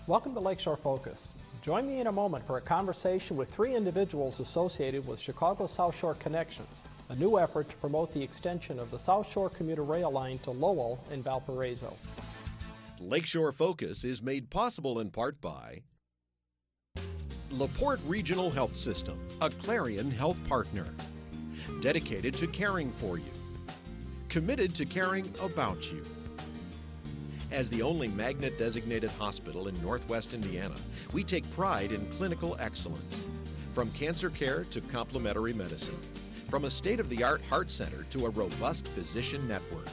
Welcome to Lakeshore Focus. Join me in a moment for a conversation with three individuals associated with Chicago South Shore Connections, a new effort to promote the extension of the South Shore commuter rail line to Lowell and Valparaiso. Lakeshore Focus is made possible in part by LaPorte Regional Health System, a Clarion Health partner, dedicated to caring for you, committed to caring about you. As the only magnet-designated hospital in Northwest Indiana, we take pride in clinical excellence. From cancer care to complementary medicine, from a state-of-the-art heart center to a robust physician network.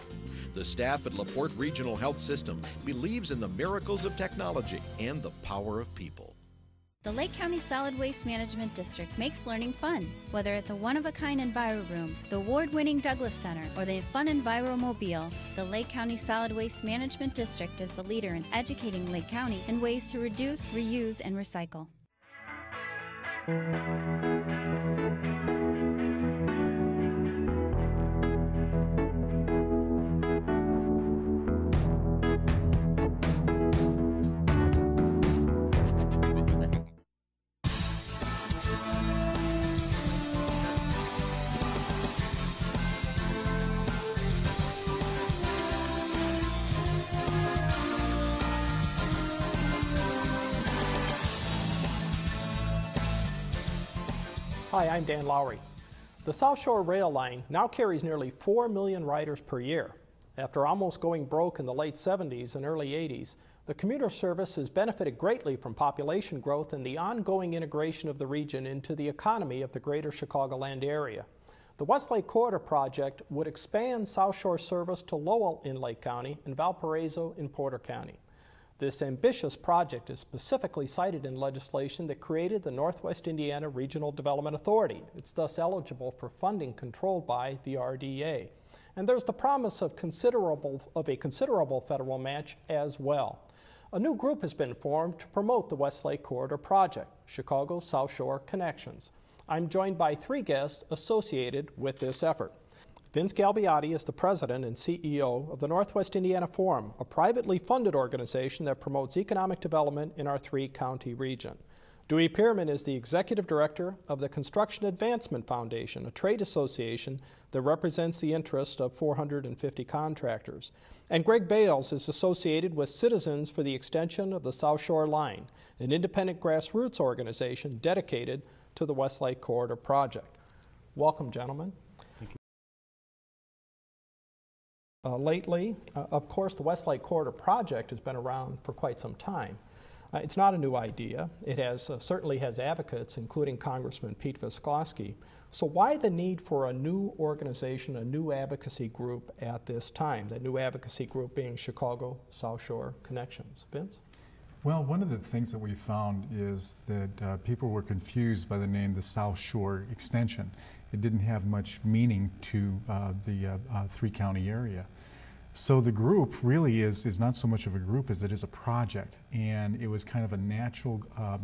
The staff at LaPorte Regional Health System believes in the miracles of technology and the power of people. The Lake County Solid Waste Management District makes learning fun. Whether at the one-of-a-kind Enviro Room, the award-winning Douglas Center, or the Fun Enviromobile, the Lake County Solid Waste Management District is the leader in educating Lake County in ways to reduce, reuse, and recycle. Hi, I'm Dan Lowery. The South Shore Rail Line now carries nearly 4 million riders per year. After almost going broke in the late 70s and early 80s, the commuter service has benefited greatly from population growth and the ongoing integration of the region into the economy of the greater Chicagoland area. The Westlake Corridor project would expand South Shore service to Lowell in Lake County and Valparaiso in Porter County. This ambitious project is specifically cited in legislation that created the Northwest Indiana Regional Development Authority. It's thus eligible for funding controlled by the RDA. And there's the promise of a considerable federal match as well. A new group has been formed to promote the Westlake Corridor project, Chicago South Shore Connections. I'm joined by three guests associated with this effort. Vince Galbiati is the president and CEO of the Northwest Indiana Forum, a privately funded organization that promotes economic development in our three-county region. Dewey Pearman is the executive director of the Construction Advancement Foundation, a trade association that represents the interests of 450 contractors. And Greg Bales is associated with Citizens for the Extension of the South Shore Line, an independent grassroots organization dedicated to the Westlake Corridor project. Welcome, gentlemen. Lately, of course, the Westlake Corridor project has been around for quite some time. It's not a new idea. It certainly has advocates, including Congressman Pete Visclosky. So why the need for a new organization, a new advocacy group at this time? That new advocacy group being Chicago South Shore Connections. Vince? Well, one of the things that we found is that people were confused by the name the South Shore Extension. It didn't have much meaning to the three-county area. So the group really is not so much of a group as it is a project, and it was kind of a natural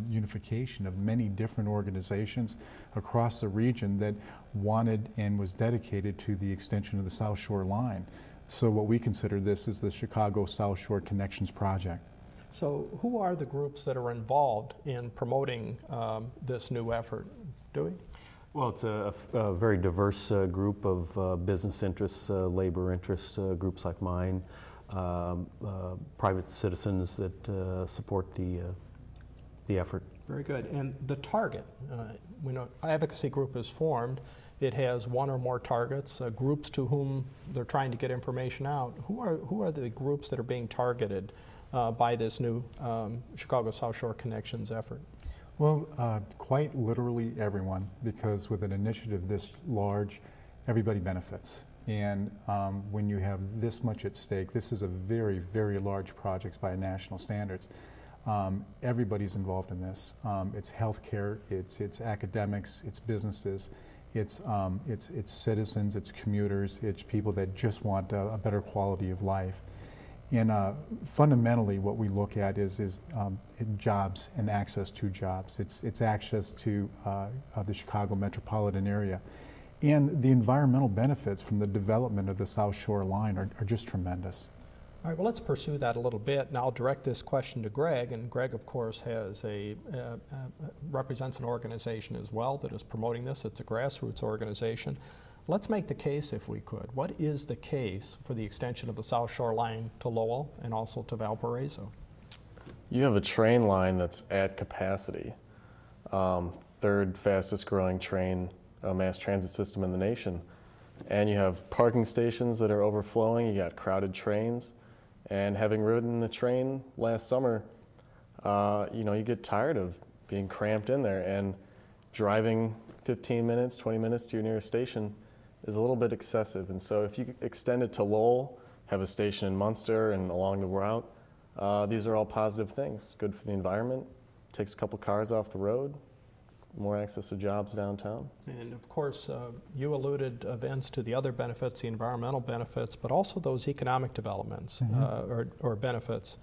unification of many different organizations across the region that wanted and was dedicated to the extension of the South Shore line. So what we consider this is the Chicago South Shore Connections project. So who are the groups that are involved in promoting this new effort? Dewey? Well, it's a very diverse group of business interests, labor interests, groups like mine, private citizens that support the effort. Very good. And the target, when an advocacy group is formed, it has one or more targets, groups to whom they're trying to get information out. Who are the groups that are being targeted by this new Chicago South Shore Connections effort? Well, quite literally everyone, because with an initiative this large, everybody benefits. And when you have this much at stake, this is a very, very large project by national standards. Everybody's involved in this. It's healthcare, it's academics, it's businesses, it's citizens, it's commuters, it's people that just want a better quality of life. And fundamentally, what we look at is jobs and access to jobs. It's access to the Chicago metropolitan area. And the environmental benefits from the development of the South Shore Line are just tremendous. All right, well, let's pursue that a little bit, and I'll direct this question to Greg. And Greg, of course, has represents an organization as well that is promoting this. It's a grassroots organization. Let's make the case, if we could. What is the case for the extension of the South Shore line to Lowell and also to Valparaiso? You have a train line that's at capacity. Third fastest growing mass transit system in the nation. And you have parking stations that are overflowing. You got crowded trains. And having ridden the train last summer, you get tired of being cramped in there, and driving 15 minutes, 20 minutes to your nearest station is a little bit excessive. And so if you extend it to Lowell, have a station in Munster and along the route, these are all positive things. It's good for the environment, takes a couple cars off the road, more access to jobs downtown. And of course, you alluded, Vince, to the other benefits, the environmental benefits, but also those economic developments or benefits.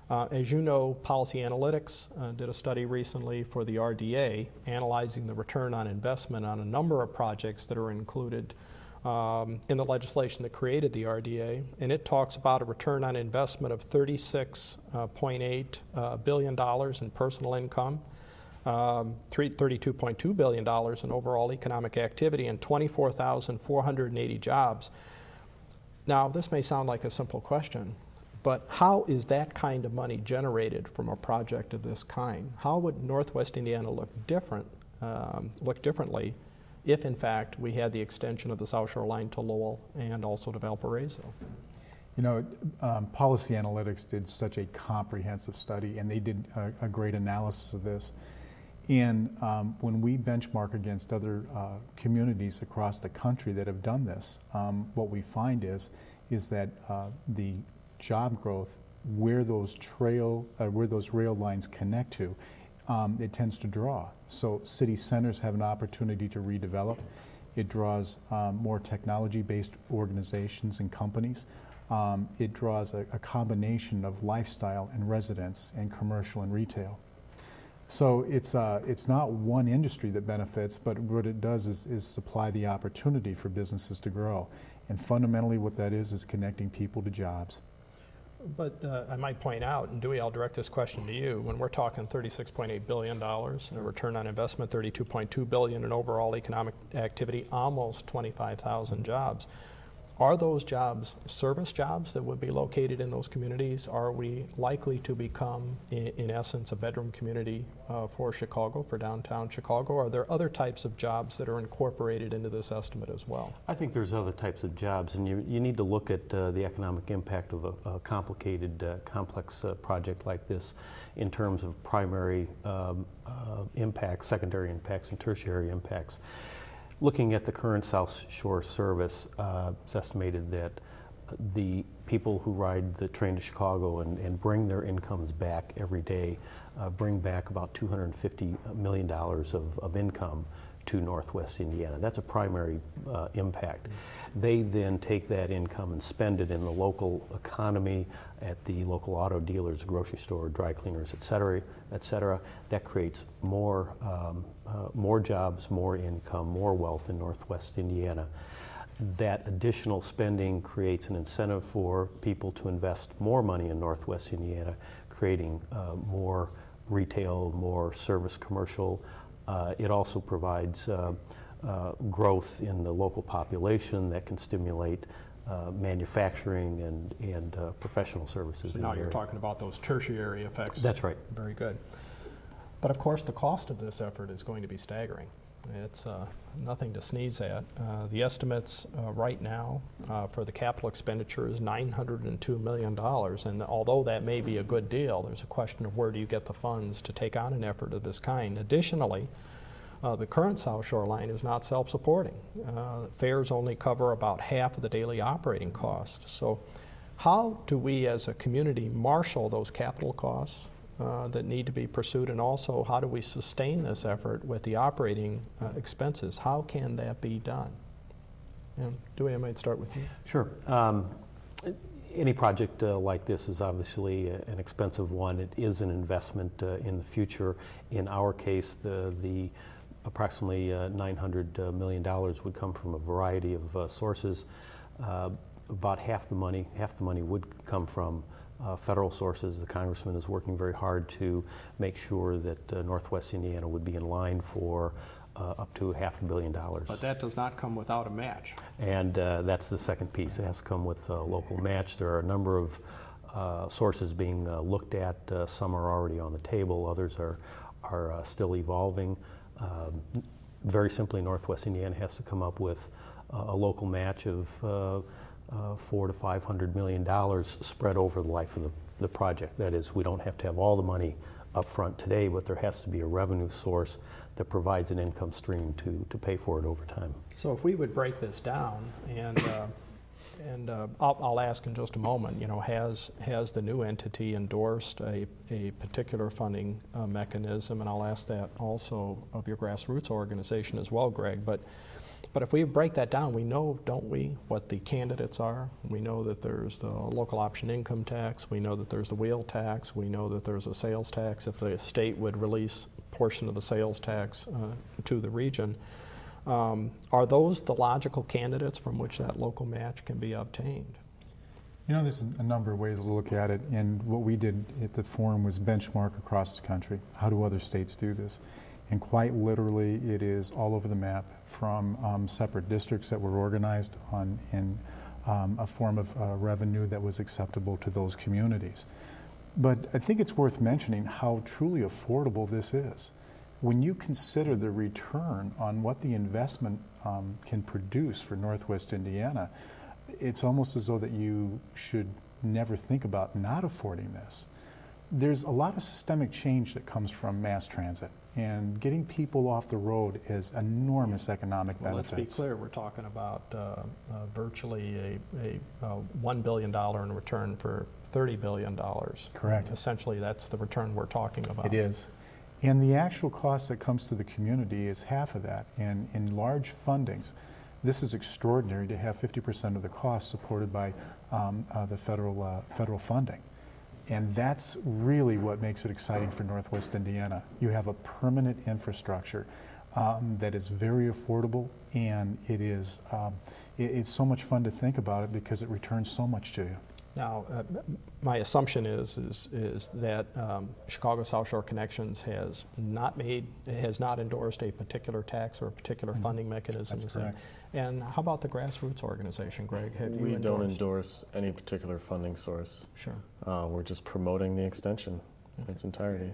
As you know, Policy Analytics did a study recently for the RDA analyzing the return on investment on a number of projects that are included in the legislation that created the RDA, and it talks about a return on investment of $36.8 billion in personal income, $32.2 billion in overall economic activity, and 24,480 jobs. Now, this may sound like a simple question, but how is that kind of money generated from a project of this kind? How would Northwest Indiana look differently if, in fact, we had the extension of the South Shore line to Lowell and also to Valparaiso? You know, Policy Analytics did such a comprehensive study, and they did a great analysis of this. And when we benchmark against other communities across the country that have done this, what we find is that the job growth where those rail lines connect to, it tends to draw. So city centers have an opportunity to redevelop. It draws more technology-based organizations and companies. It draws a combination of lifestyle and residence and commercial and retail. So it's not one industry that benefits, but what it does is supply the opportunity for businesses to grow. And fundamentally what that is connecting people to jobs. But I might point out, and Dewey, I'll direct this question to you, when we're talking $36.8 billion, a return on investment, $32.2 billion in overall economic activity, almost 25,000 jobs. Are those jobs service jobs that would be located in those communities? Are we likely to become, in essence, a bedroom community for Chicago, for downtown Chicago? Are there other types of jobs that are incorporated into this estimate as well? I think there's other types of jobs, and you need to look at the economic impact of a complicated, complex project like this in terms of primary impacts, secondary impacts, and tertiary impacts. Looking at the current South Shore service, it's estimated that the people who ride the train to Chicago and bring their incomes back every day bring back about $250 million of income to Northwest Indiana. That's a primary impact. They then take that income and spend it in the local economy, at the local auto dealers, grocery store, dry cleaners, et cetera, et cetera. That creates more jobs, more income, more wealth in Northwest Indiana. That additional spending creates an incentive for people to invest more money in Northwest Indiana, creating more retail, more service commercial. It also provides growth in the local population that can stimulate manufacturing and professional services. So now you're talking about those tertiary effects. That's right. Very good. But of course the cost of this effort is going to be staggering. It's nothing to sneeze at. The estimates right now for the capital expenditure is $902 million, and although that may be a good deal, there's a question of where do you get the funds to take on an effort of this kind. Additionally, the current South Shore line is not self-supporting. Fares only cover about half of the daily operating costs. So how do we as a community marshal those capital costs that need to be pursued, and also how do we sustain this effort with the operating expenses? How can that be done? And Dewey, I might start with you. Sure. Any project like this is obviously an expensive one. It is an investment in the future. In our case, the approximately $900 million would come from a variety of sources. about half the money would come from federal sources. The Congressman is working very hard to make sure that Northwest Indiana would be in line for up to $500 million. But that does not come without a match. And that's the second piece. It has to come with a local match. There are a number of sources being looked at. Some are already on the table. Others are still evolving. Very simply, Northwest Indiana has to come up with a local match of $400 to $500 million spread over the life of the project. That is, we don't have to have all the money up front today, but there has to be a revenue source that provides an income stream to pay for it over time. So if we would break this down, and I'll ask in just a moment, you know, has the new entity endorsed a particular funding mechanism? And I'll ask that also of your grassroots organization as well, Greg. But if we break that down, we know, don't we, what the candidates are? We know that there's the local option income tax. We know that there's the wheel tax. We know that there's a sales tax if the state would release a portion of the sales tax to the region. Are those the logical candidates from which that local match can be obtained? You know, there's a number of ways to look at it, and what we did at the forum was benchmark across the country. How do other states do this? And quite literally, it is all over the map, from separate districts that were organized in a form of revenue that was acceptable to those communities. But I think it's worth mentioning how truly affordable this is. When you consider the return on what the investment can produce for Northwest Indiana, it's almost as though that you should never think about not affording this. There's a lot of systemic change that comes from mass transit, and getting people off the road is enormous economic benefits. Let's be clear, we're talking about virtually a $1 billion in return for $30 billion. Correct. Essentially, that's the return we're talking about. It is. And the actual cost that comes to the community is half of that. And in large fundings, this is extraordinary to have 50% of the cost supported by the federal funding. And that's really what makes it exciting for Northwest Indiana. You have a permanent infrastructure that is very affordable, and it is it's so much fun to think about it because it returns so much to you. Now, my assumption is that Chicago South Shore Connections has not endorsed a particular tax or a particular funding mechanism. That's correct. And how about the grassroots organization, Greg? Have you We endorsed? don't endorse any particular funding source. Sure. We're just promoting the extension in its entirety.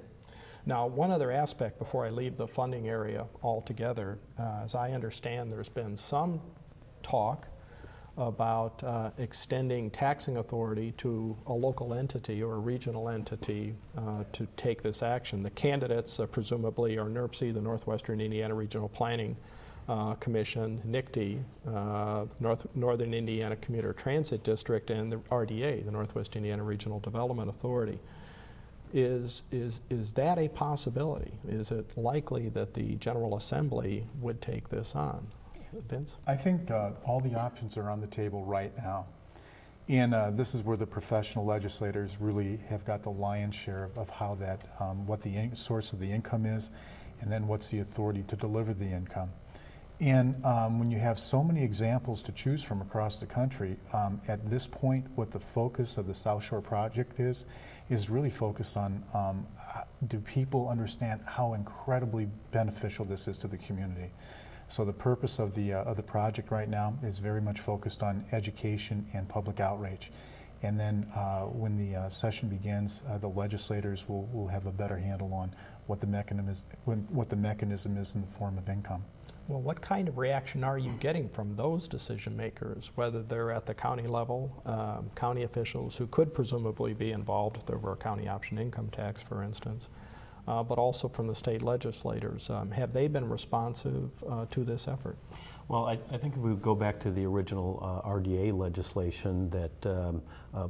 Now, one other aspect before I leave the funding area altogether, as I understand, there's been some talk about extending taxing authority to a local entity or a regional entity to take this action. The candidates presumably are NERPC, the Northwestern Indiana Regional Planning Commission, NICTE, Northern Indiana Commuter Transit District, and the RDA, the Northwest Indiana Regional Development Authority. Is that a possibility? Is it likely that the General Assembly would take this on? Vince? I think all the options are on the table right now. And this is where the professional legislators really have got the lion's share of how that, what the source of the income is, and then what's the authority to deliver the income. And when you have so many examples to choose from across the country, at this point, what the focus of the South Shore project is really focused on do people understand how incredibly beneficial this is to the community. So the purpose of the project right now is very much focused on education and public outreach. And then when the session begins, the legislators will have a better handle on what the mechanism is in the form of income. Well, what kind of reaction are you getting from those decision makers, whether they're at the county level, county officials who could presumably be involved if there were a county option income tax, for instance, but also from the state legislators? Have they been responsive to this effort? Well, I think if we go back to the original RDA legislation that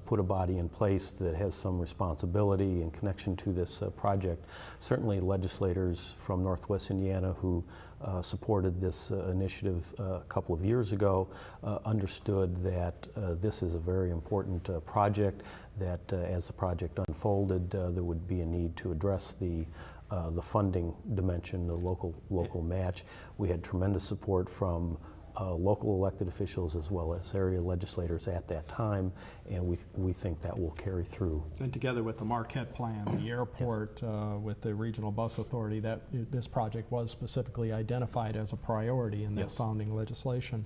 put a body in place that has some responsibility in connection to this project, certainly legislators from Northwest Indiana who supported this initiative a couple of years ago understood that this is a very important project, that as the project unfolded there would be a need to address the funding dimension, the local match. We had tremendous support from local elected officials as well as area legislators at that time, and we think that will carry through. And together with the Marquette plan, the airport, with the regional bus authority, that this project was specifically identified as a priority in that founding legislation.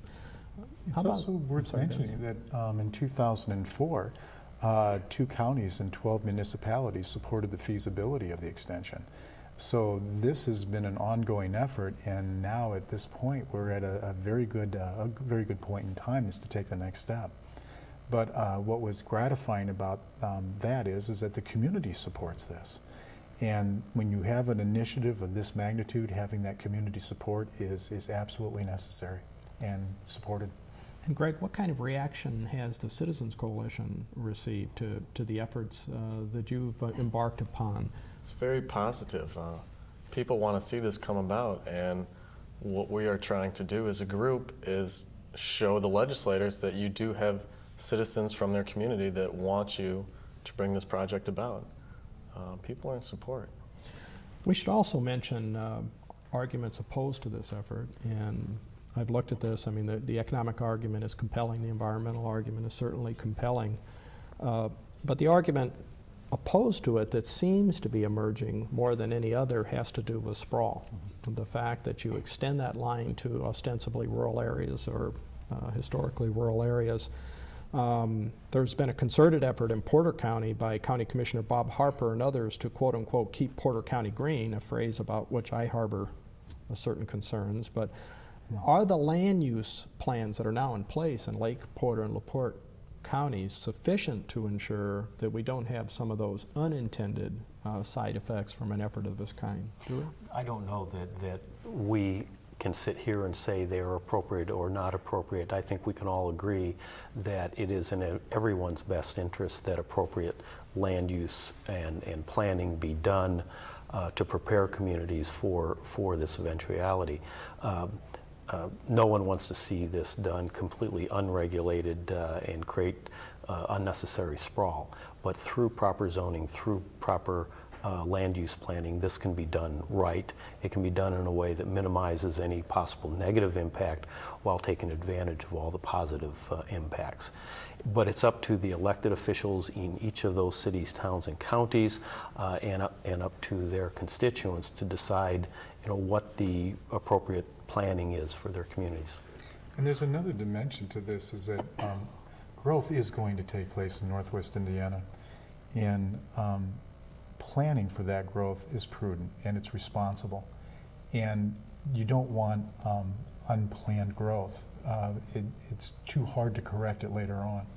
It's also worth mentioning that in 2004, 2 counties and 12 municipalities supported the feasibility of the extension. So this has been an ongoing effort, and now at this point we're at a very good point in time is to take the next step. But what was gratifying about that is that the community supports this. And when you have an initiative of this magnitude, having that community support is absolutely necessary and supported. And Greg, what kind of reaction has the Citizens Coalition received to the efforts that you've embarked upon? It's very positive. People want to see this come about, and what we are trying to do as a group is show the legislators that you do have citizens from their community that want you to bring this project about. People are in support. We should also mention arguments opposed to this effort, and I've looked at this. I mean, the economic argument is compelling, the environmental argument is certainly compelling, but the argument opposed to it that seems to be emerging more than any other has to do with sprawl. The fact that you extend that line to ostensibly rural areas or historically rural areas. There's been a concerted effort in Porter County by County Commissioner Bob Harper and others to quote unquote keep Porter County green, a phrase about which I harbor certain concerns. But are the land use plans that are now in place in Lake, Porter, and LaPorte counties sufficient to ensure that we don't have some of those unintended side effects from an effort of this kind? I don't know that we can sit here and say they are appropriate or not appropriate. I think we can all agree that it is in everyone's best interest that appropriate land use and planning be done to prepare communities for this eventuality. No one wants to see this done completely unregulated and create unnecessary sprawl. But through proper zoning, through proper land use planning, this can be done right. It can be done in a way that minimizes any possible negative impact while taking advantage of all the positive impacts. But it's up to the elected officials in each of those cities, towns, and counties, and up to their constituents to decide, what the appropriate planning is for their communities. And there's another dimension to this, is that growth is going to take place in Northwest Indiana, and planning for that growth is prudent and it's responsible. And you don't want unplanned growth. It's too hard to correct it later on.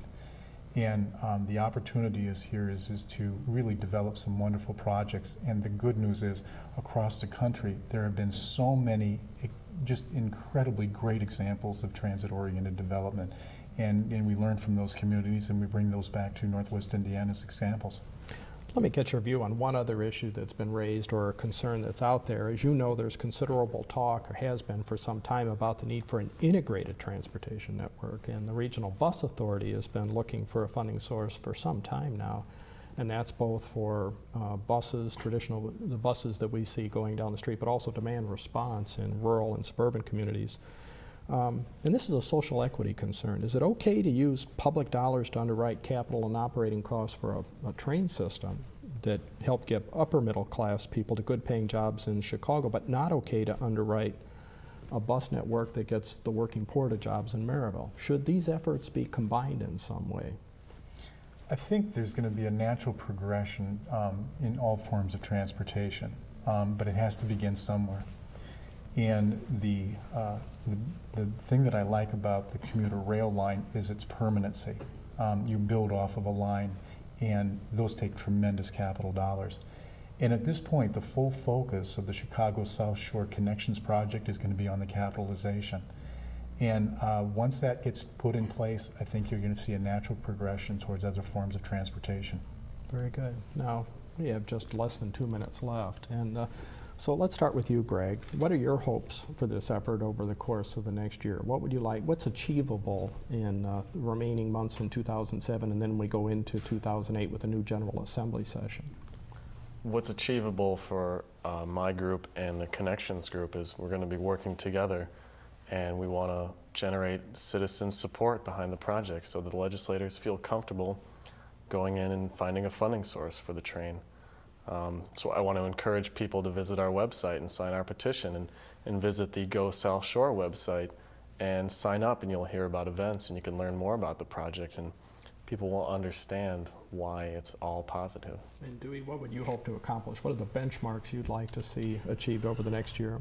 And the opportunity is to really develop some wonderful projects. And the good news is, across the country, there have been so many just incredibly great examples of transit-oriented development. And we learn from those communities, and we bring those back to Northwest Indiana as examples. Let me get your view on one other issue that's been raised, or a concern that's out there. As you know, there's considerable talk, or has been for some time, about the need for an integrated transportation network, and the Regional Bus Authority has been looking for a funding source for some time now, and that's both for buses, the buses that we see going down the street, but also demand response in rural and suburban communities. And this is a social equity concern. Is it okay to use public dollars to underwrite capital and operating costs for a train system that help get upper middle class people to good paying jobs in Chicago, but not okay to underwrite a bus network that gets the working poor to jobs in Maryville? Should these efforts be combined in some way? I think there's going to be a natural progression in all forms of transportation, but it has to begin somewhere. And the thing that I like about the commuter rail line is its permanency. You build off of a line, and those take tremendous capital dollars. And at this point, the full focus of the Chicago South Shore Connections project is going to be on the capitalization. And once that gets put in place, I think you're going to see a natural progression towards other forms of transportation. Very good. Now, we have just less than 2 minutes left. And so let's start with you, Greg. What are your hopes for this effort over the course of the next year? What would you like? What's achievable in the remaining months in 2007, and then we go into 2008 with a new General Assembly session? What's achievable for my group and the Connections group is we're going to be working together, and we want to generate citizen support behind the project so that the legislators feel comfortable going in and finding a funding source for the train. So I want to encourage people to visit our website and sign our petition, and visit the Go South Shore website and sign up, and you'll hear about events and you can learn more about the project, and people will understand why it's all positive. And Dewey, what would you hope to accomplish? What are the benchmarks you'd like to see achieved over the next year?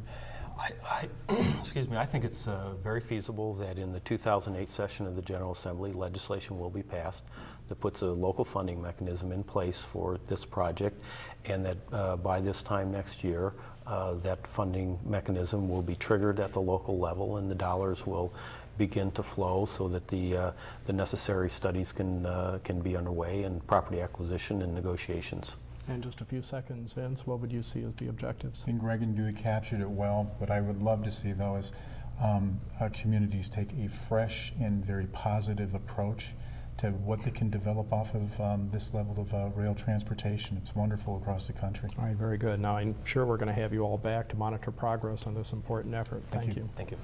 Excuse me, I think it's very feasible that in the 2008 session of the General Assembly, legislation will be passed that puts a local funding mechanism in place for this project, and that by this time next year, that funding mechanism will be triggered at the local level, and the dollars will begin to flow so that the necessary studies can be underway, and property acquisition and negotiations. In just a few seconds, Vince, what would you see as the objectives? I think Greg and Dewey captured it well. What I would love to see, though, is our communities take a fresh and very positive approach to what they can develop off of this level of rail transportation. It's wonderful across the country. All right, very good. Now, I'm sure we're going to have you all back to monitor progress on this important effort. Thank you. Thank you.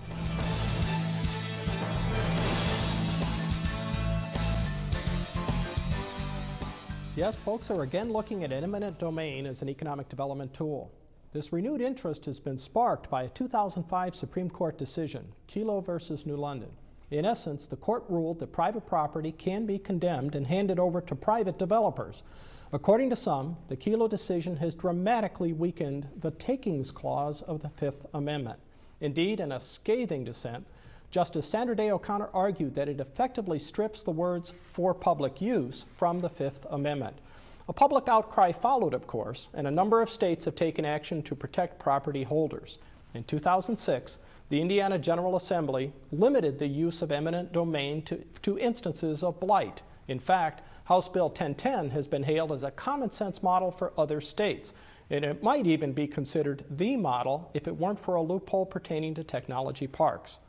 Yes, folks are again looking at eminent domain as an economic development tool. This renewed interest has been sparked by a 2005 Supreme Court decision, Kelo versus New London. In essence, the court ruled that private property can be condemned and handed over to private developers. According to some, the Kelo decision has dramatically weakened the takings clause of the Fifth Amendment. Indeed, in a scathing dissent, Justice Sandra Day O'Connor argued that it effectively strips the words "for public use" from the Fifth Amendment. A public outcry followed, of course, and a number of states have taken action to protect property holders. In 2006, the Indiana General Assembly limited the use of eminent domain to instances of blight. In fact, House Bill 1010 has been hailed as a common sense model for other states, and it might even be considered the model if it weren't for a loophole pertaining to technology parks.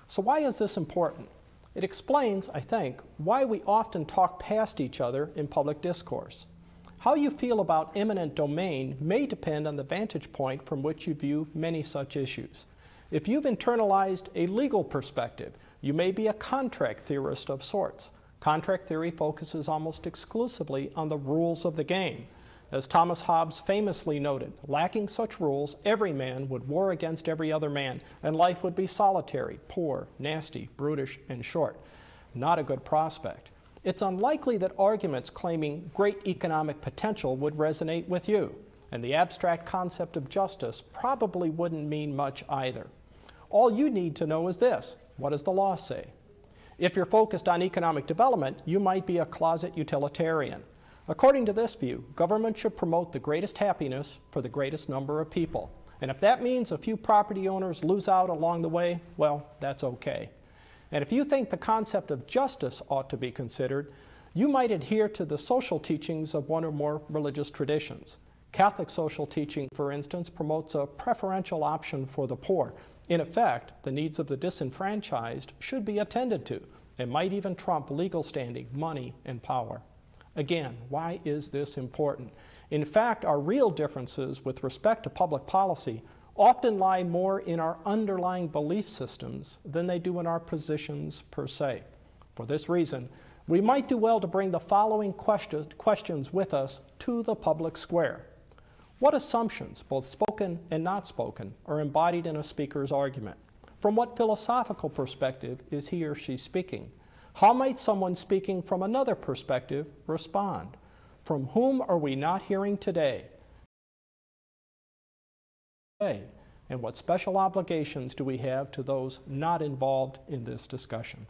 So why is this important? It explains, I think, why we often talk past each other in public discourse. How you feel about eminent domain may depend on the vantage point from which you view many such issues. If you've internalized a legal perspective, you may be a contract theorist of sorts. Contract theory focuses almost exclusively on the rules of the game. As Thomas Hobbes famously noted, lacking such rules, every man would war against every other man, and life would be solitary, poor, nasty, brutish, and short. Not a good prospect. It's unlikely that arguments claiming great economic potential would resonate with you, and the abstract concept of justice probably wouldn't mean much either. All you need to know is this: what does the law say? If you're focused on economic development, you might be a closet utilitarian. According to this view, government should promote the greatest happiness for the greatest number of people. And if that means a few property owners lose out along the way, well, that's okay. And if you think the concept of justice ought to be considered, you might adhere to the social teachings of one or more religious traditions. Catholic social teaching, for instance, promotes a preferential option for the poor. In effect, the needs of the disenfranchised should be attended to. It might even trump legal standing, money, and power. Again, why is this important? In fact, our real differences with respect to public policy often lie more in our underlying belief systems than they do in our positions per se. For this reason, we might do well to bring the following questions with us to the public square. What assumptions, both spoken and not spoken, are embodied in a speaker's argument? From what philosophical perspective is he or she speaking? How might someone speaking from another perspective respond? From whom are we not hearing today? And what special obligations do we have to those not involved in this discussion?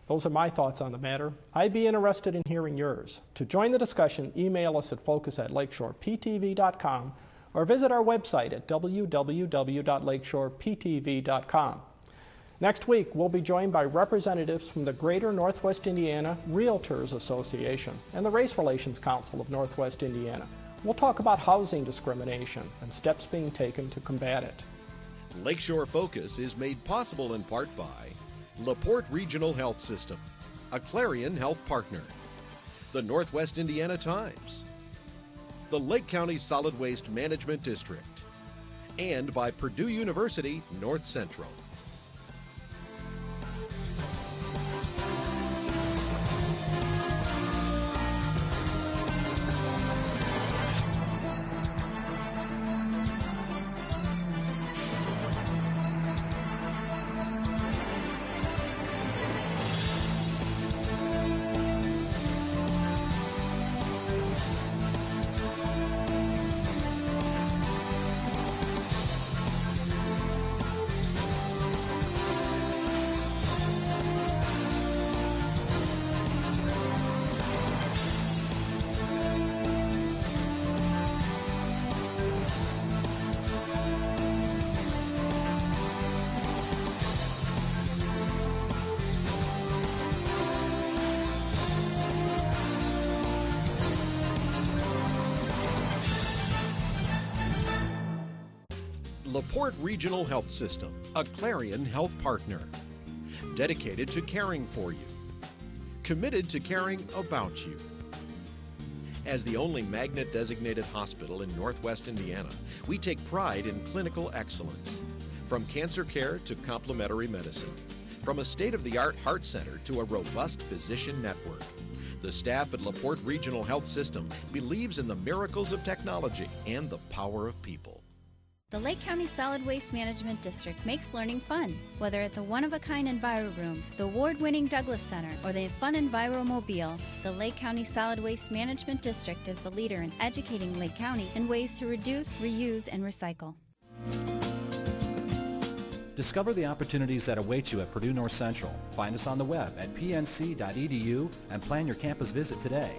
Those are my thoughts on the matter. I'd be interested in hearing yours. To join the discussion, email us at focus@lakeshoreptv.com or visit our website at www.lakeshoreptv.com. Next week, we'll be joined by representatives from the Greater Northwest Indiana Realtors Association and the Race Relations Council of Northwest Indiana. We'll talk about housing discrimination and steps being taken to combat it. Lakeshore Focus is made possible in part by LaPorte Regional Health System, a Clarion Health Partner, the Northwest Indiana Times, the Lake County Solid Waste Management District, and by Purdue University North Central. LaPorte Regional Health System, a Clarion health partner. Dedicated to caring for you. Committed to caring about you. As the only magnet-designated hospital in Northwest Indiana, we take pride in clinical excellence. From cancer care to complementary medicine. From a state-of-the-art heart center to a robust physician network. The staff at LaPorte Regional Health System believes in the miracles of technology and the power of people. The Lake County Solid Waste Management District makes learning fun. Whether at the one-of-a-kind Enviro Room, the award-winning Douglas Center, or the Fun Enviromobile, the Lake County Solid Waste Management District is the leader in educating Lake County in ways to reduce, reuse, and recycle. Discover the opportunities that await you at Purdue North Central. Find us on the web at pnc.edu and plan your campus visit today.